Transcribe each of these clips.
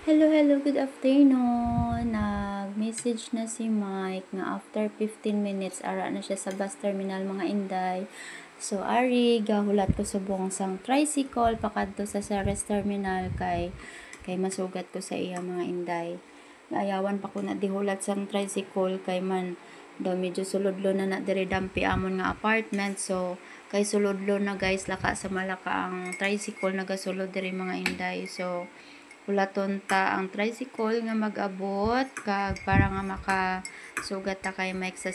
Hello, good afternoon. Nag-message na si Mike na after 15 minutes ara na siya sa bus terminal mga Inday. So ari gahulat ko subong sang tricycle pakadto sa Ceres terminal kay masugat ko sa iya mga Inday. Ayawan pa ko na dihulat sang tricycle kay man daw medyo sulodlo na diri dampi amon nga apartment. So kay sulodlo na guys laka sa malaka ang tricycle nagasulod diri mga Inday. So ulaton ta ang tricycle nga mag-abot kag para nga makasugat ta kay Mike sa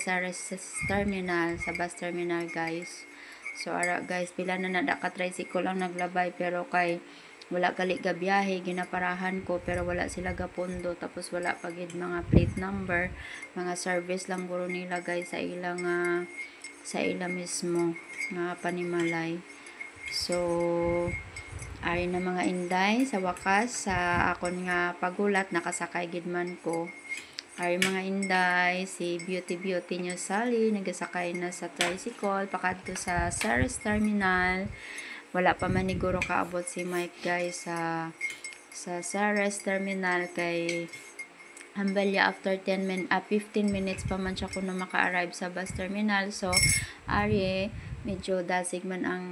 terminal sa bus terminal guys. So ara guys pila na nada ka tricycle ang naglabay pero kay wala gali ga biyahe ginaparahan ko pero wala sila gapundo tapos wala pa gid mga plate number, mga service lang guro nila guys sa ila mismo nga panimalay. So ari na mga Inday sa wakas sa akon nga pagulat nakasakay gid man ko. Ari mga Inday si Beauty New Sally nagasakay na sa tricycle pakadto sa Ceres terminal. Wala pa man niguro kaabot si Mike guys sa Ceres terminal kay Hambalya after 15 minutes pa man siya kuno maka-arrive sa bus terminal. So ari medyo dasig man ang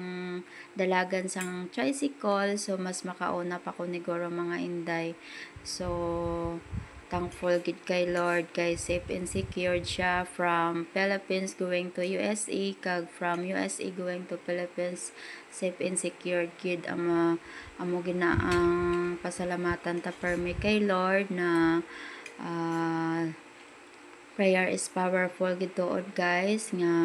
dalagan sang tricycle, so mas makauna pa ko niguro mga Inday. So thankful gid kay Lord kay safe and secured siya from Philippines going to USA kag from USA going to Philippines safe and secured gid amo ginaang pasalamatan ta permi kay Lord na prayer is powerful gituod guys nga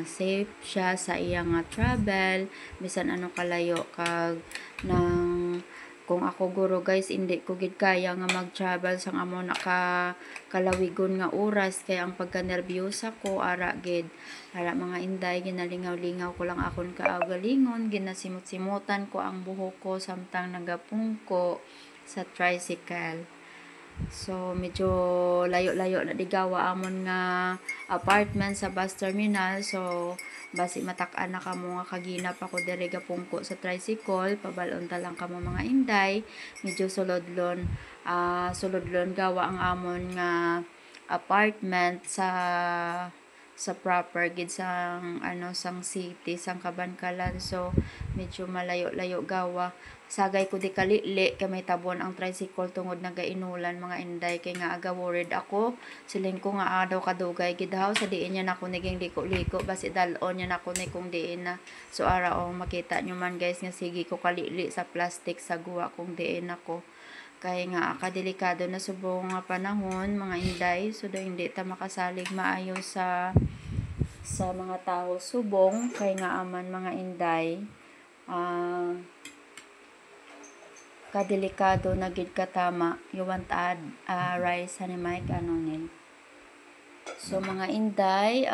safe siya sa iyang travel bisan ano kalayo kag nang kung ako guro guys hindi ko gid kaya nga mag-travel sang amo kalawigon nga oras kay ang pagka-nervyosa ko ara mga Inday ginalingaw-lingaw ko lang akon kaagalingon ginasimot-simutan ko ang buhok ko samtang nagapungko sa tricycle. So medyo layo-layo na digawa amon nga apartment sa bus terminal. So basi matak-an na kamo nga kaginap ako diri gapungko sa tricycle pabalon ta lang kamo mga Inday. Medyo sulodlon gawa ang amon nga apartment sa proper gid sang sang city sang Kabankalan. So medyo malayo-layo gawa sagay ko di kalili kay may tabon ang tricycle tungod nagainulan mga Inday kay nga aga worried ako siling ko nga daw kadugay gid haw sa diin niya nako naging liko-liko basi dalon niya nako ni kung diin na. So ara makita nyo man guys nga sige ko kalili sa plastic sa guwa kung diin ako kay nga kadelikado na subong nga panahon mga Inday. So do hindi ta makasalig maayo sa mga tao subong kay nga aman mga Inday kadelikado na gid katama yuwan ta rise ni Mike anonin. So mga Inday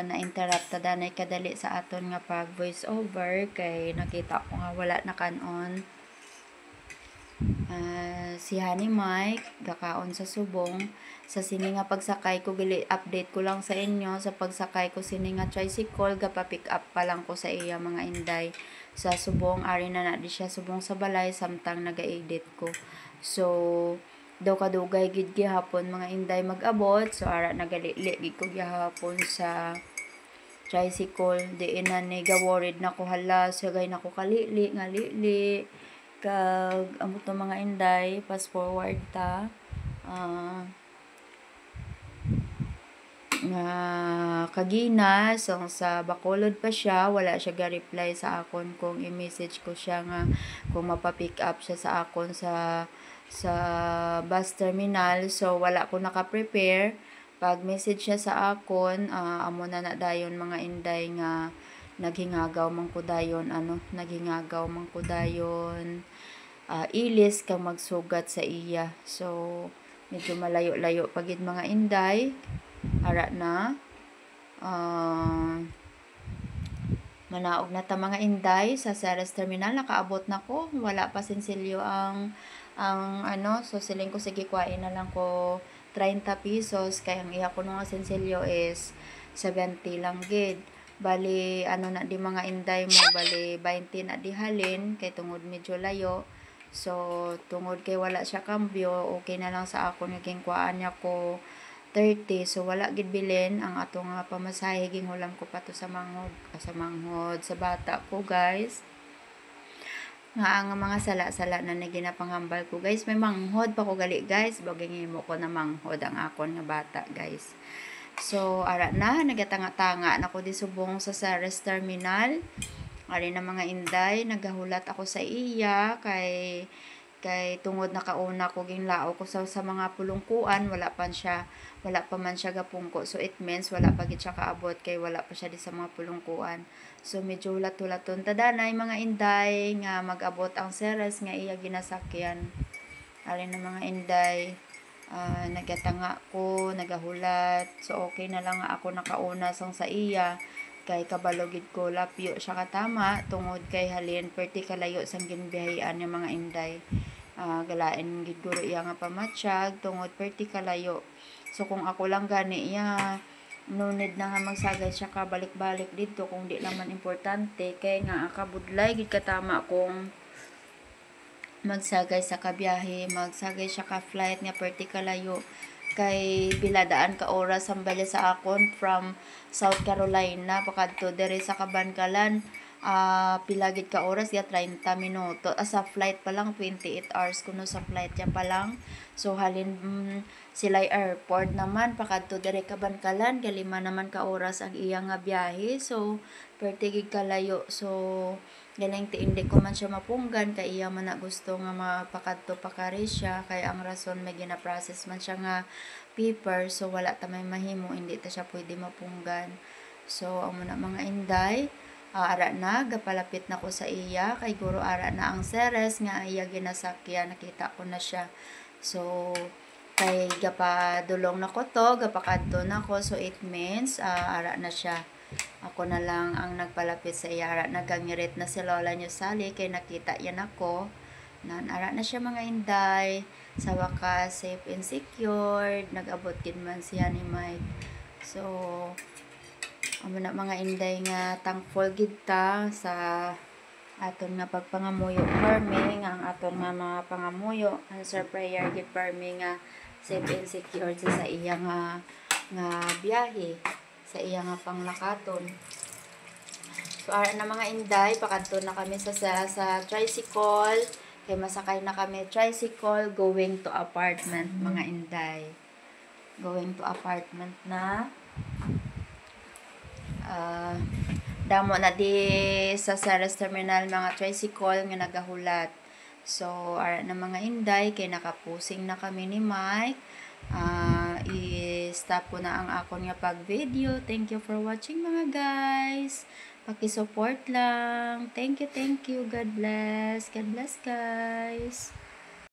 na-interrupt ta danay kadali sa aton nga pag voice over kay nakita ko nga wala na kanon si Honey Mike gakaon sa subong sa sini nga pagsakay ko gili update ko lang sa inyo sa pagsakay ko sini nga tricycle gapa-pick up pa lang ko sa iya mga Inday sa subong ari na di siya subong sa balay samtang naga-edit ko. So daw kadugay gid gihapon mga Inday mag-abot. So ara nagalili gid ko gihapon sa tricycle diin na ni worried na ko hala sagay na ko kalili nga lili kag amo to mga Inday fast forward ta nga kagina so sa Bacolod pa siya wala siya ga-reply sa akon kung i-message ko siya nga kung mapa-pick up siya sa akon sa bus terminal. So wala ko naka-prepare pag message siya sa akon amo na dayon mga Inday nga naghingagaw man ko dayon ilis kang magsugat sa iya. So medyo malayo-layo pagid mga Inday ara na manaog na ta mga Inday sa Ceres terminal nakaabot na ko wala pa sinsilyo ang so siling ko sige kuhain na lang ko 30 pesos kay ang iya ko nga sinsilyo is 70 lang gid bali na di mga Inday mo bali 20 na di halin kay tungod medyo layo. So tungod kay wala siya kambyo, okay na lang sa ako naging kuhaan niya ko 30. So wala gid bilin ang ato nga pamasahe, ginhulam ko pa to sa manghod sa bata ko, guys. Nga ang mga sala-sala na ginapanghambal ko, guys, may manghod pa ko gali, guys, bagay mo ko na manghod ang akon nga bata, guys. So ara na nagatanga-tanga na ko di subong sa Ceres Terminal. Ari na mga inday, nagahulat ako sa iya kay tungod nakauna ko ginlao ko sa mga pulungkuan, wala pa man siya gapungko. So it means wala pa gid siya kaabot kay wala pa siya di sa mga pulungkuan. So medyo hulat-hulaton tadanay mga inday nga mag-abot ang Ceres nga iya ginasakyan. Ari na mga inday, nagatanga ko, nagahulat. So okay na lang nga ako nakauna sang sa iya kay kabalogid ko lapyo siya katama tungod kay halin perti kalayo sang ginbiyahean ng mga inday. Galain gid guro iya nga pamatsyag tungod perti kalayo. So kung ako lang gani iya, no need na nga magsagay siya ka balik-balik dito kung di naman importante kay nga kabudlay gid katama kung magsagay sa kabiyahe, magsagay siya ka flight nga perti kalayo kay biladaan ka oras ang bali sa akon from South Carolina pakadto dere sa Kabangalan. Pilagid ka oras ya 30 minuto. Sa flight pa lang 28 hours kuno sa flight ya pa lang. So halin sila airport naman pakadto dere Kabangalan kay 5 naman ka oras ang iya nga biyahe. So pertigig kalayo. So galing ti hindi ko man siya mapunggan kay iya man na gusto nga mapakadto pakari siya kay ang rason may gina-process man siya nga paper, so wala ta may mahimo, hindi ta siya pwede mapunggan. So ang mga inday, ara na gapalapit na ko sa iya kay guro ara na ang Ceres nga iya ginasakyan, nakita ko na siya. So kay gapadulong na ko to, gapakadto na ko, so it means ara na siya. Ako na lang ang nagpalapit sa iya. Nagangirit na si Lola niyo Sally kay nakita yan ako. Ara na siya mga inday. Sa wakas, safe and secured. Nag-abot gid man siya ni Mike. So, amo na mga inday nga thankful gid ta sa aton nga pagpangamuyo farming, ang aton nga mga pangamuyo, answer prayer gid farming nga safe and secured sa iya nga biyahe, sa iya nga panglakaton. So ara na mga inday, pakadto na kami sa tricycle, kay masakay na kami tricycle going to apartment mga inday. Going to apartment na. Damo na di sa Ceres Terminal mga tricycle nga nagahulat. So ara na mga inday, kay nakapusing na kami ni Mike. I-stop ko na ang akon nga pag-video. Thank you for watching mga guys. Paki-support lang. Thank you. God bless. God bless guys.